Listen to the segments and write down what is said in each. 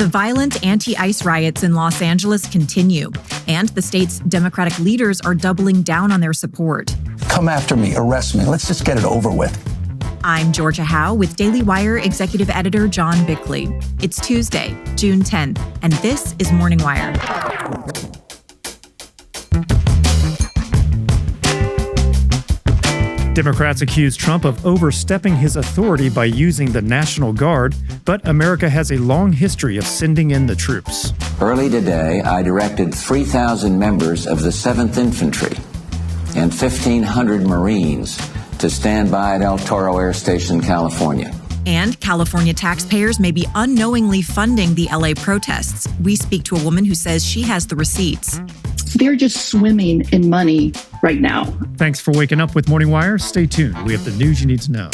The violent anti-ICE riots in Los Angeles continue, and the state's Democratic leaders are doubling down on their support. Come after me, arrest me. Let's just get it over with. I'm Georgia Howe with Daily Wire Executive Editor John Bickley. It's Tuesday, June 10th, and this is Morning Wire. Democrats accuse Trump of overstepping his authority by using the National Guard, but America has a long history of sending in the troops. Early today, I directed 3,000 members of the 7th Infantry and 1,500 Marines to stand by at El Toro Air Station, California. And California taxpayers may be unknowingly funding the LA protests. We speak to a woman who says she has the receipts. They're just swimming in money right now. Thanks for waking up with Morning Wire. Stay tuned. We have the news you need to know.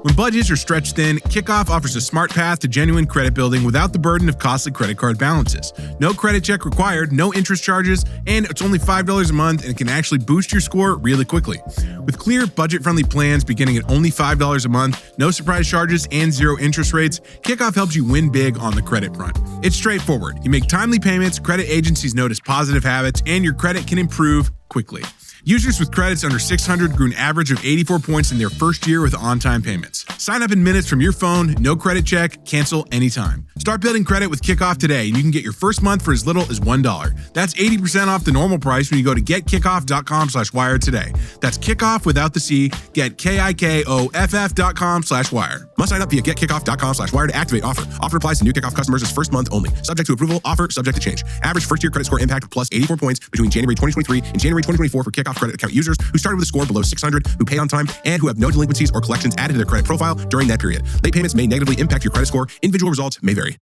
When budgets are stretched thin, Kickoff offers a smart path to genuine credit building without the burden of costly credit card balances. No credit check required, no interest charges, and it's only $5 a month and can actually boost your score really quickly. With clear, budget-friendly plans beginning at only $5 a month, no surprise charges, and zero interest rates, Kickoff helps you win big on the credit front. It's straightforward. You make timely payments, credit agencies notice positive habits, and your credit can improve quickly. Users with credits under 600 grew an average of 84 points in their first year with on-time payments. Sign up in minutes from your phone, no credit check, cancel anytime. Start building credit with Kickoff today, and you can get your first month for as little as $1. That's 80% off the normal price when you go to getkickoff.com/wire today. That's Kickoff without the C. Get KIKOFF.com/wire. Must sign up via getkickoff.com/wire to activate offer. Offer applies to new Kickoff customers as first month only. Subject to approval. Offer subject to change. Average first-year credit score impact plus 84 points between January 2023 and January 2024 for Kickoff credit account users who started with a score below 600, who pay on time, and who have no delinquencies or collections added to their credit profile during that period. Late payments may negatively impact your credit score. Individual results may vary.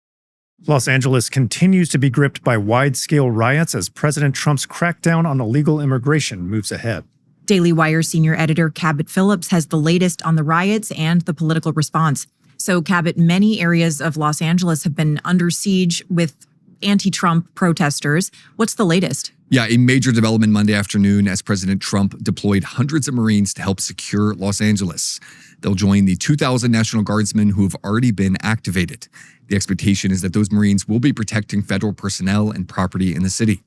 Los Angeles continues to be gripped by wide-scale riots as President Trump's crackdown on illegal immigration moves ahead. Daily Wire senior editor Cabot Phillips has the latest on the riots and the political response. So, Cabot, many areas of Los Angeles have been under siege with anti-Trump protesters. What's the latest? Yeah, a major development Monday afternoon as President Trump deployed hundreds of Marines to help secure Los Angeles. They'll join the 2,000 National Guardsmen who have already been activated. The expectation is that those Marines will be protecting federal personnel and property in the city.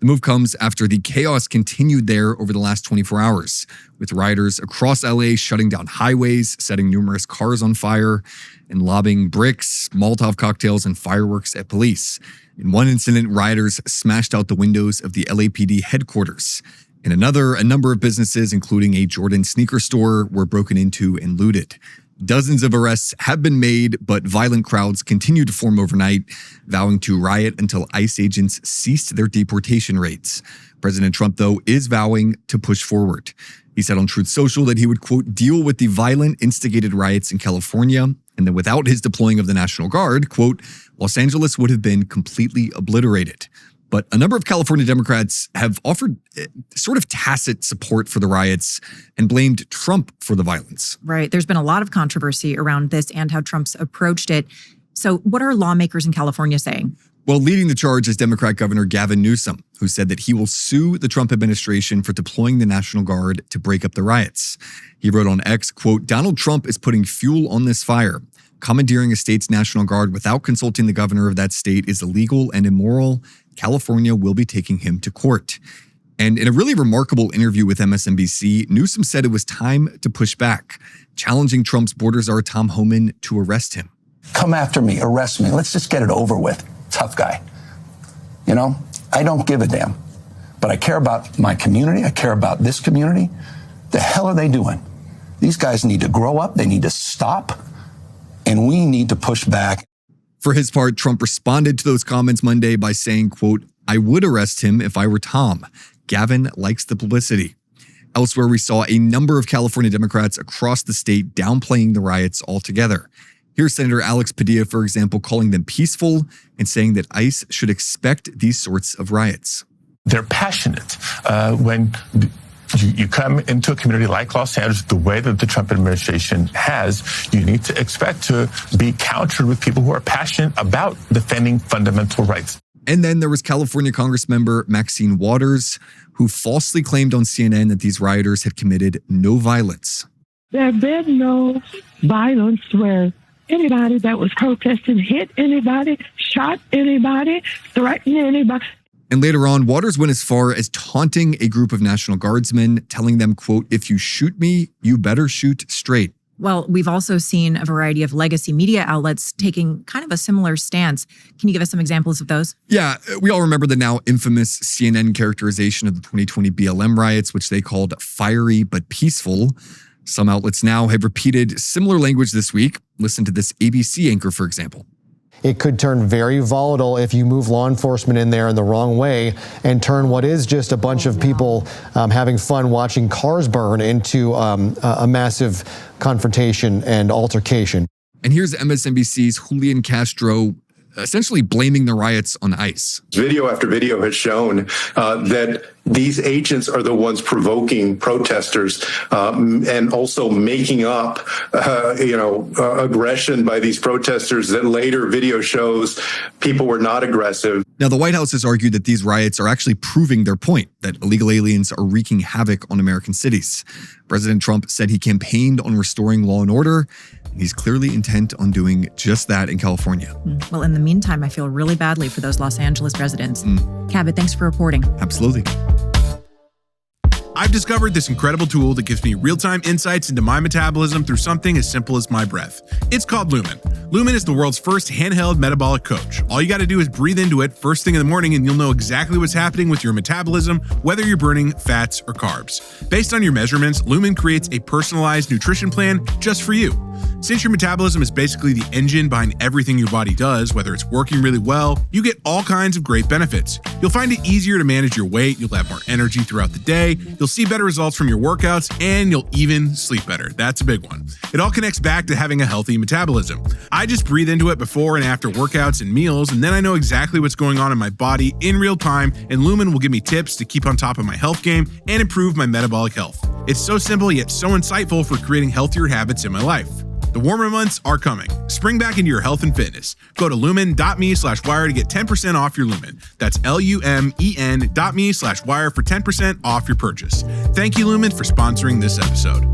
The move comes after the chaos continued there over the last 24 hours, with rioters across LA shutting down highways, setting numerous cars on fire, and lobbing bricks, Molotov cocktails, and fireworks at police. In one incident, rioters smashed out the windows of the LAPD headquarters. In another, a number of businesses, including a Jordan sneaker store, were broken into and looted. Dozens of arrests have been made, but violent crowds continue to form overnight, vowing to riot until ICE agents ceased their deportation raids. President Trump, though, is vowing to push forward. He said on Truth Social that he would, quote, deal with the violent instigated riots in California, and that without his deploying of the National Guard, quote, Los Angeles would have been completely obliterated. But a number of California Democrats have offered sort of tacit support for the riots and blamed Trump for the violence. Right. There's been a lot of controversy around this and how Trump's approached it. So what are lawmakers in California saying? Well, leading the charge is Democrat Governor Gavin Newsom, who said that he will sue the Trump administration for deploying the National Guard to break up the riots. He wrote on X, quote, Donald Trump is putting fuel on this fire. Commandeering a state's National Guard without consulting the governor of that state is illegal and immoral. California will be taking him to court. And in a really remarkable interview with MSNBC, Newsom said it was time to push back, challenging Trump's border czar Tom Homan to arrest him. Come after me, arrest me. Let's just get it over with. Tough guy. You know, I don't give a damn. But I care about my community. I care about this community. The hell are they doing? These guys need to grow up. They need to stop. And we need to push back. For his part, Trump responded to those comments Monday by saying, quote, I would arrest him if I were Tom. Gavin likes the publicity. Elsewhere, we saw a number of California Democrats across the state downplaying the riots altogether. Here's Senator Alex Padilla, for example, calling them peaceful and saying that ICE should expect these sorts of riots. They're passionate. When you come into a community like Los Angeles, the way that the Trump administration has, you need to expect to be countered with people who are passionate about defending fundamental rights. And then there was California Congressmember Maxine Waters, who falsely claimed on CNN that these rioters had committed no violence. There have been no violence where anybody that was protesting hit anybody, shot anybody, threatened anybody. And later on, Waters went as far as taunting a group of National Guardsmen, telling them, quote, "If you shoot me, you better shoot straight." Well, we've also seen a variety of legacy media outlets taking kind of a similar stance. Can you give us some examples of those? Yeah, we all remember the now infamous CNN characterization of the 2020 BLM riots, which they called fiery but peaceful. Some outlets now have repeated similar language this week. Listen to this ABC anchor, for example. It could turn very volatile if you move law enforcement in there in the wrong way and turn what is just a bunch of people having fun watching cars burn into a massive confrontation and altercation. And here's MSNBC's Julian Castro essentially blaming the riots on ICE. Video after video has shown that these agents are the ones provoking protesters and also making up, aggression by these protesters that later video shows people were not aggressive. Now, the White House has argued that these riots are actually proving their point, that illegal aliens are wreaking havoc on American cities. President Trump said he campaigned on restoring law and order, and he's clearly intent on doing just that in California. Well, in the meantime, I feel really badly for those Los Angeles residents. Cabot, thanks for reporting. Absolutely. I've discovered this incredible tool that gives me real-time insights into my metabolism through something as simple as my breath. It's called Lumen. Lumen is the world's first handheld metabolic coach. All you got to do is breathe into it first thing in the morning and you'll know exactly what's happening with your metabolism, whether you're burning fats or carbs. Based on your measurements, Lumen creates a personalized nutrition plan just for you. Since your metabolism is basically the engine behind everything your body does, whether it's working really well, you get all kinds of great benefits. You'll find it easier to manage your weight, you'll have more energy throughout the day, you'll see better results from your workouts, and you'll even sleep better. That's a big one. It all connects back to having a healthy metabolism. I just breathe into it before and after workouts and meals, and then I know exactly what's going on in my body in real time, and Lumen will give me tips to keep on top of my health game and improve my metabolic health. It's so simple yet so insightful for creating healthier habits in my life. The warmer months are coming. Spring back into your health and fitness. Go to lumen.me/wire to get 10% off your Lumen. That's lumen.me/wire for 10% off your purchase. Thank you, Lumen, for sponsoring this episode.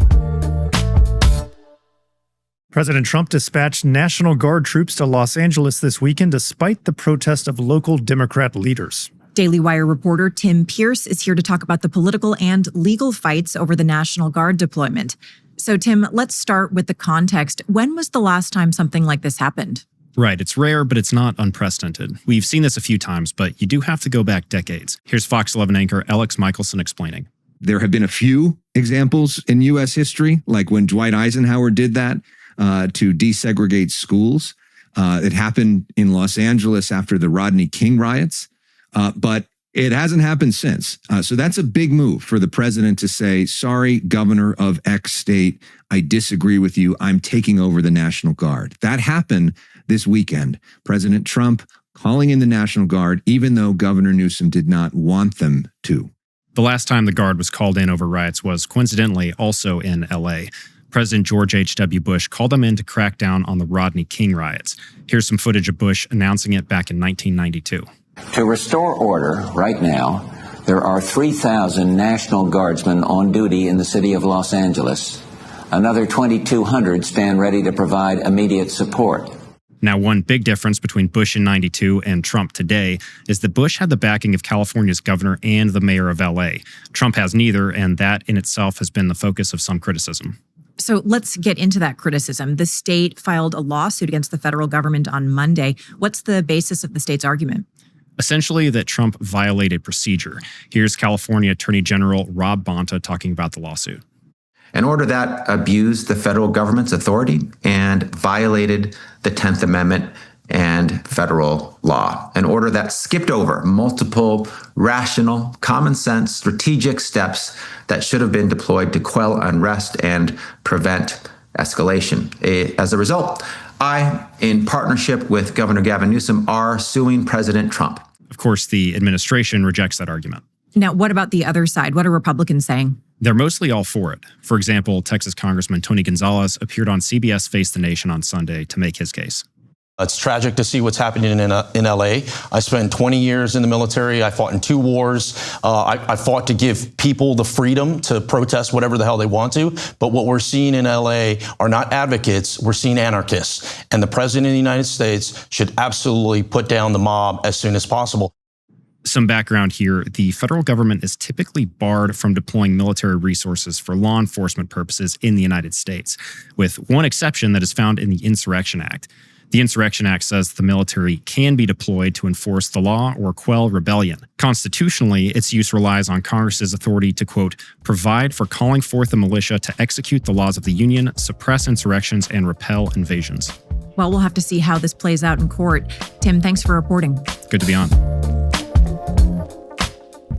President Trump dispatched National Guard troops to Los Angeles this weekend despite the protest of local Democrat leaders. Daily Wire reporter Tim Pierce is here to talk about the political and legal fights over the National Guard deployment. So, Tim, let's start with the context. When was the last time something like this happened? Right. It's rare, but it's not unprecedented. We've seen this a few times, but you do have to go back decades. Here's Fox 11 anchor Alex Michelson explaining. There have been a few examples in U.S. history, like when Dwight Eisenhower did that to desegregate schools. It happened in Los Angeles after the Rodney King riots, but it hasn't happened since. So that's a big move for the president to say, sorry, governor of X state, I disagree with you. I'm taking over the National Guard. That happened this weekend. President Trump calling in the National Guard, even though Governor Newsom did not want them to. The last time the Guard was called in over riots was coincidentally also in L.A. President George H.W. Bush called them in to crack down on the Rodney King riots. Here's some footage of Bush announcing it back in 1992. To restore order right now, there are 3,000 National Guardsmen on duty in the city of Los Angeles. Another 2,200 stand ready to provide immediate support. Now, one big difference between Bush in 92 and Trump today is that Bush had the backing of California's governor and the mayor of L.A. Trump has neither, and that in itself has been the focus of some criticism. So let's get into that criticism. The state filed a lawsuit against the federal government on Monday. What's the basis of the state's argument? Essentially that Trump violated procedure. Here's California Attorney General Rob Bonta talking about the lawsuit. An order that abused the federal government's authority and violated the 10th Amendment and federal law. An order that skipped over multiple rational, common sense, strategic steps that should have been deployed to quell unrest and prevent escalation. As a result, I, in partnership with Governor Gavin Newsom, are suing President Trump. Of course, the administration rejects that argument. Now, what about the other side? What are Republicans saying? They're mostly all for it. For example, Texas Congressman Tony Gonzalez appeared on CBS Face the Nation on Sunday to make his case. It's tragic to see what's happening in LA. I spent 20 years in the military. I fought in 2 wars. I fought to give people the freedom to protest whatever the hell they want to. But what we're seeing in LA are not advocates. We're seeing anarchists. And the president of the United States should absolutely put down the mob as soon as possible. Some background here. The federal government is typically barred from deploying military resources for law enforcement purposes in the United States, with one exception that is found in the Insurrection Act. The Insurrection Act says the military can be deployed to enforce the law or quell rebellion. Constitutionally, its use relies on Congress's authority to, quote, provide for calling forth the militia to execute the laws of the Union, suppress insurrections, and repel invasions. Well, we'll have to see how this plays out in court. Tim, thanks for reporting. Good to be on.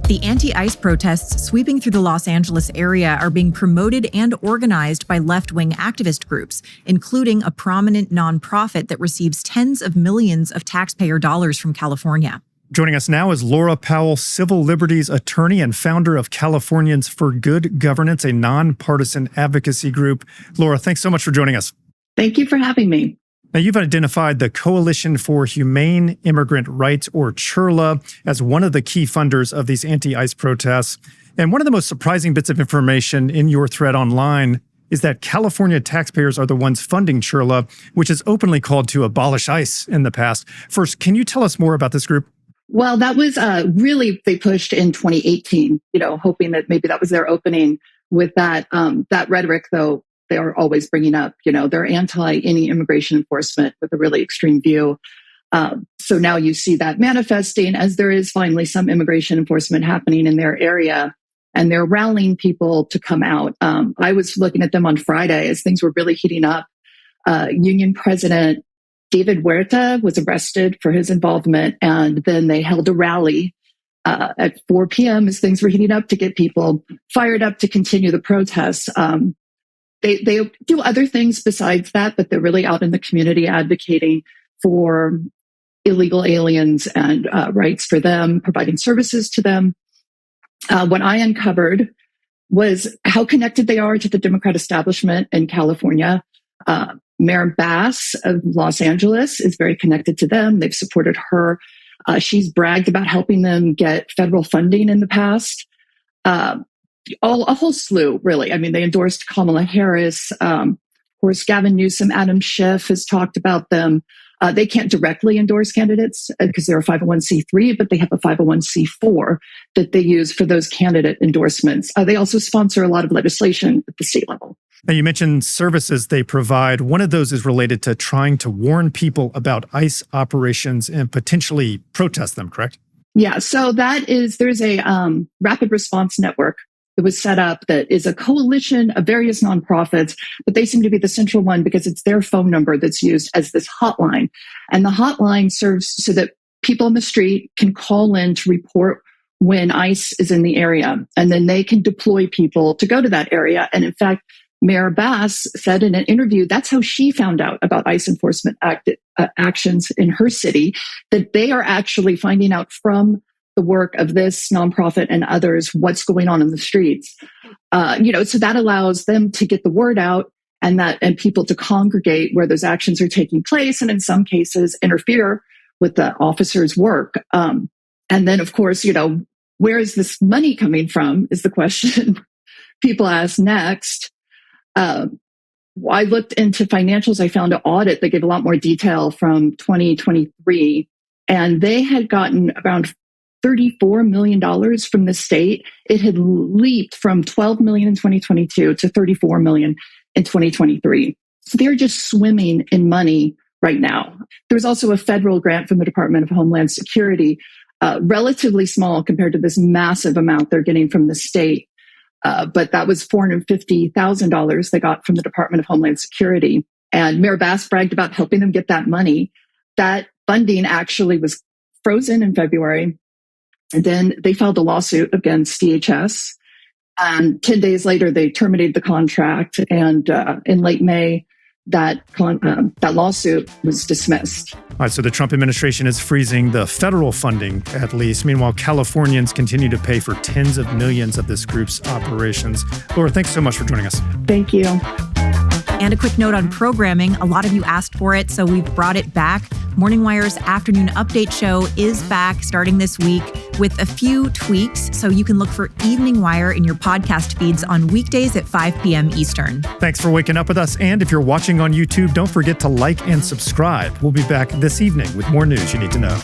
The anti-ICE protests sweeping through the Los Angeles area are being promoted and organized by left-wing activist groups, including a prominent nonprofit that receives tens of millions of taxpayer dollars from California. Joining us now is Laura Powell, civil liberties attorney and founder of Californians for Good Governance, a nonpartisan advocacy group. Laura, thanks so much for joining us. Thank you for having me. Now, you've identified the Coalition for Humane Immigrant Rights, or CHIRLA, as one of the key funders of these anti-ICE protests. And one of the most surprising bits of information in your thread online is that California taxpayers are the ones funding CHIRLA, which has openly called to abolish ICE in the past. First, can you tell us more about this group? Well, that was really, they pushed in 2018, hoping that maybe that was their opening with that rhetoric, though. They are always bringing up, they're anti any immigration enforcement with a really extreme view. So now you see that manifesting as there is finally some immigration enforcement happening in their area, and they're rallying people to come out. I was looking at them on Friday as things were really heating up. Union President David Huerta was arrested for his involvement, and then they held a rally at 4 p.m. as things were heating up to get people fired up to continue the protests. They do other things besides that, but they're really out in the community advocating for illegal aliens and rights for them, providing services to them. What I uncovered was how connected they are to the Democrat establishment in California. Mayor Bass of Los Angeles is very connected to them. They've supported her. She's bragged about helping them get federal funding in the past. A whole slew, really. I mean, they endorsed Kamala Harris. Of course, Gavin Newsom, Adam Schiff has talked about them. They can't directly endorse candidates because they're a 501c3, but they have a 501c4 that they use for those candidate endorsements. They also sponsor a lot of legislation at the state level. Now, you mentioned services they provide. One of those is related to trying to warn people about ICE operations and potentially protest them, correct? Yeah, so there's a rapid response network that was set up that is a coalition of various nonprofits, but they seem to be the central one because it's their phone number that's used as this hotline. And the hotline serves so that people on the street can call in to report when ICE is in the area, and then they can deploy people to go to that area. And in fact, Mayor Bass said in an interview, that's how she found out about ICE enforcement actions in her city, that they are actually finding out from the work of this nonprofit and others what's going on in the streets. So that allows them to get the word out and people to congregate where those actions are taking place, and in some cases interfere with the officers' work. And then, of course, where is this money coming from is the question people ask next. I looked into financials. I found an audit that gave a lot more detail from 2023, and they had gotten around $34 million from the state. It had leaped from $12 million in 2022 to $34 million in 2023. So they're just swimming in money right now. There was also a federal grant from the Department of Homeland Security, relatively small compared to this massive amount they're getting from the state. But that was $450,000 they got from the Department of Homeland Security. And Mayor Bass bragged about helping them get that money. That funding actually was frozen in February. And then they filed a lawsuit against DHS. 10 days later, they terminated the contract. And in late May, that lawsuit was dismissed. All right, so the Trump administration is freezing the federal funding, at least. Meanwhile, Californians continue to pay for tens of millions of this group's operations. Laura, thanks so much for joining us. Thank you. And a quick note on programming. A lot of you asked for it, so we've brought it back. Morning Wire's afternoon update show is back starting this week with a few tweaks, so you can look for Evening Wire in your podcast feeds on weekdays at 5 p.m. Eastern. Thanks for waking up with us. And if you're watching on YouTube, don't forget to like and subscribe. We'll be back this evening with more news you need to know.